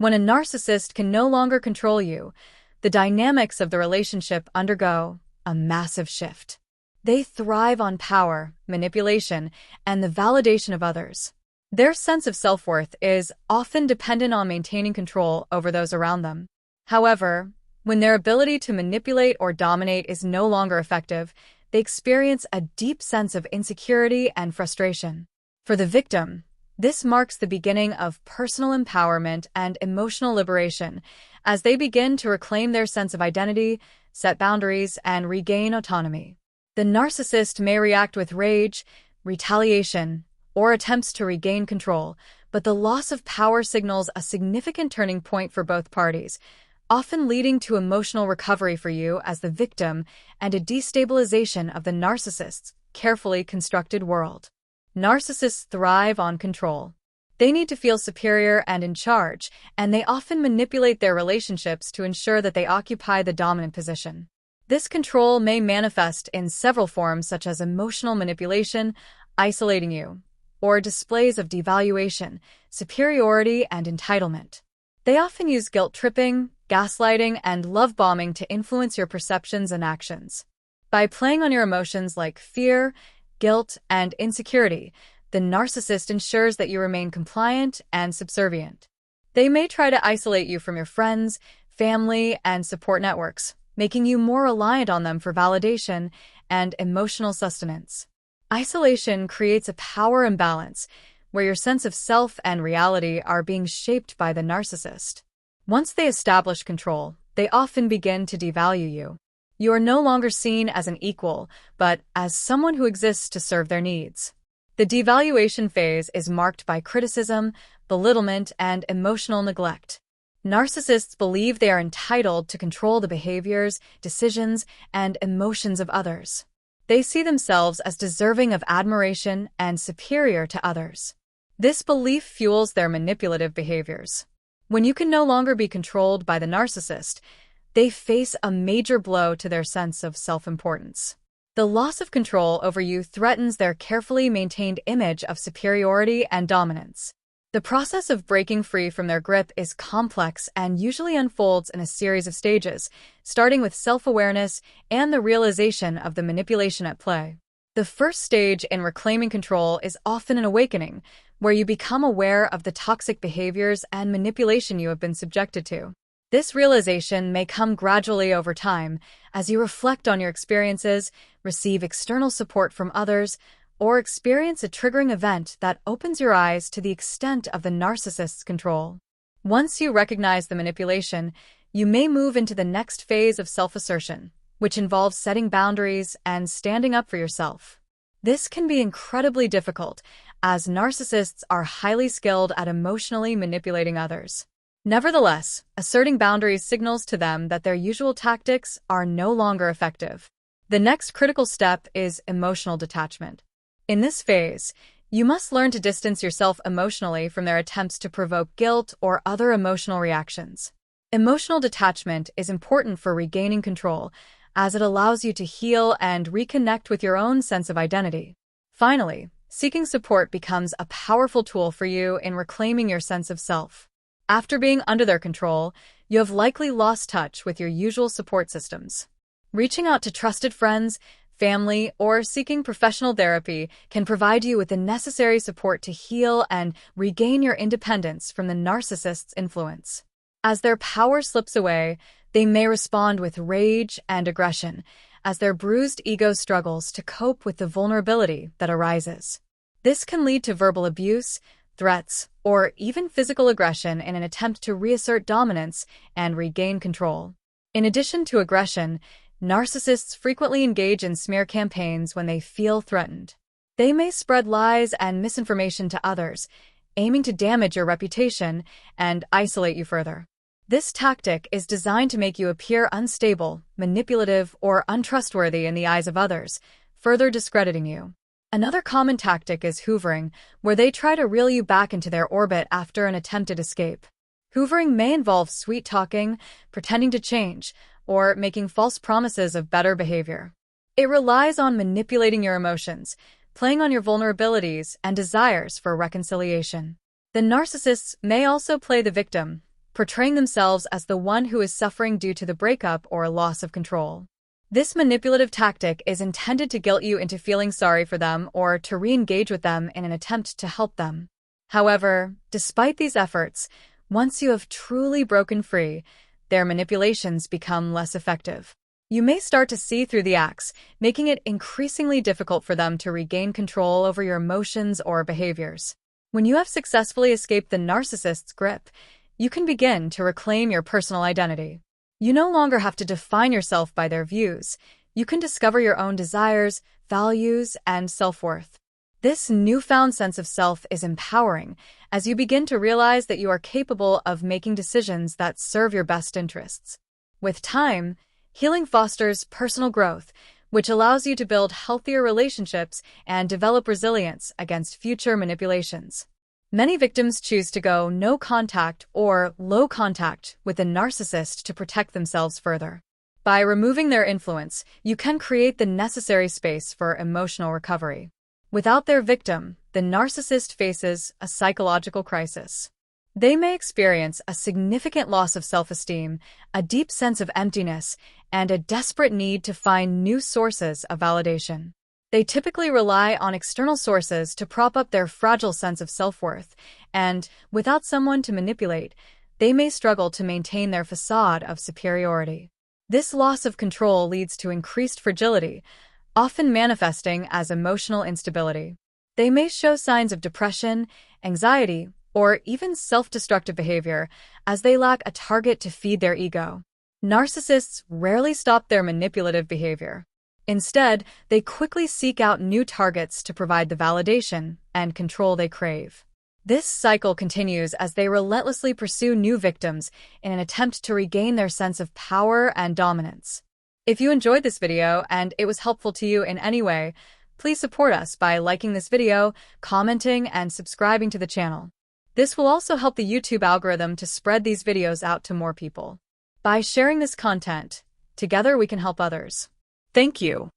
When a narcissist can no longer control you, the dynamics of the relationship undergo a massive shift. They thrive on power, manipulation, and the validation of others. Their sense of self-worth is often dependent on maintaining control over those around them. However, when their ability to manipulate or dominate is no longer effective, they experience a deep sense of insecurity and frustration. For the victim, this marks the beginning of personal empowerment and emotional liberation as they begin to reclaim their sense of identity, set boundaries, and regain autonomy. The narcissist may react with rage, retaliation, or attempts to regain control, but the loss of power signals a significant turning point for both parties, often leading to emotional recovery for you as the victim and a destabilization of the narcissist's carefully constructed world. Narcissists thrive on control. They need to feel superior and in charge, and they often manipulate their relationships to ensure that they occupy the dominant position. This control may manifest in several forms such as emotional manipulation, isolating you, or displays of devaluation, superiority, and entitlement. They often use guilt-tripping, gaslighting, and love-bombing to influence your perceptions and actions. By playing on your emotions like fear, guilt, and insecurity, the narcissist ensures that you remain compliant and subservient. They may try to isolate you from your friends, family, and support networks, making you more reliant on them for validation and emotional sustenance. Isolation creates a power imbalance where your sense of self and reality are being shaped by the narcissist. Once they establish control, they often begin to devalue you. You are no longer seen as an equal, but as someone who exists to serve their needs. The devaluation phase is marked by criticism, belittlement, and emotional neglect. Narcissists believe they are entitled to control the behaviors, decisions, and emotions of others. They see themselves as deserving of admiration and superior to others. This belief fuels their manipulative behaviors. When you can no longer be controlled by the narcissist, they face a major blow to their sense of self-importance. The loss of control over you threatens their carefully maintained image of superiority and dominance. The process of breaking free from their grip is complex and usually unfolds in a series of stages, starting with self-awareness and the realization of the manipulation at play. The first stage in reclaiming control is often an awakening, where you become aware of the toxic behaviors and manipulation you have been subjected to. This realization may come gradually over time as you reflect on your experiences, receive external support from others, or experience a triggering event that opens your eyes to the extent of the narcissist's control. Once you recognize the manipulation, you may move into the next phase of self-assertion, which involves setting boundaries and standing up for yourself. This can be incredibly difficult, as narcissists are highly skilled at emotionally manipulating others. Nevertheless, asserting boundaries signals to them that their usual tactics are no longer effective. The next critical step is emotional detachment. In this phase, you must learn to distance yourself emotionally from their attempts to provoke guilt or other emotional reactions. Emotional detachment is important for regaining control, as it allows you to heal and reconnect with your own sense of identity. Finally, seeking support becomes a powerful tool for you in reclaiming your sense of self. After being under their control, you have likely lost touch with your usual support systems. Reaching out to trusted friends, family, or seeking professional therapy can provide you with the necessary support to heal and regain your independence from the narcissist's influence. As their power slips away, they may respond with rage and aggression, as their bruised ego struggles to cope with the vulnerability that arises. This can lead to verbal abuse, threats, or even physical aggression in an attempt to reassert dominance and regain control. In addition to aggression, narcissists frequently engage in smear campaigns when they feel threatened. They may spread lies and misinformation to others, aiming to damage your reputation and isolate you further. This tactic is designed to make you appear unstable, manipulative, or untrustworthy in the eyes of others, further discrediting you. Another common tactic is hoovering, where they try to reel you back into their orbit after an attempted escape. Hoovering may involve sweet-talking, pretending to change, or making false promises of better behavior. It relies on manipulating your emotions, playing on your vulnerabilities and desires for reconciliation. The narcissists may also play the victim, portraying themselves as the one who is suffering due to the breakup or loss of control. This manipulative tactic is intended to guilt you into feeling sorry for them or to re-engage with them in an attempt to help them. However, despite these efforts, once you have truly broken free, their manipulations become less effective. You may start to see through the acts, making it increasingly difficult for them to regain control over your emotions or behaviors. When you have successfully escaped the narcissist's grip, you can begin to reclaim your personal identity. You no longer have to define yourself by their views. You can discover your own desires, values, and self-worth. This newfound sense of self is empowering as you begin to realize that you are capable of making decisions that serve your best interests. With time, healing fosters personal growth, which allows you to build healthier relationships and develop resilience against future manipulations. Many victims choose to go no contact or low contact with a narcissist to protect themselves further. By removing their influence, you can create the necessary space for emotional recovery. Without their victim, the narcissist faces a psychological crisis. They may experience a significant loss of self-esteem, a deep sense of emptiness, and a desperate need to find new sources of validation. They typically rely on external sources to prop up their fragile sense of self-worth, and, without someone to manipulate, they may struggle to maintain their facade of superiority. This loss of control leads to increased fragility, often manifesting as emotional instability. They may show signs of depression, anxiety, or even self-destructive behavior as they lack a target to feed their ego. Narcissists rarely stop their manipulative behavior. Instead, they quickly seek out new targets to provide the validation and control they crave. This cycle continues as they relentlessly pursue new victims in an attempt to regain their sense of power and dominance. If you enjoyed this video and it was helpful to you in any way, please support us by liking this video, commenting, and subscribing to the channel. This will also help the YouTube algorithm to spread these videos out to more people. By sharing this content, together we can help others. Thank you.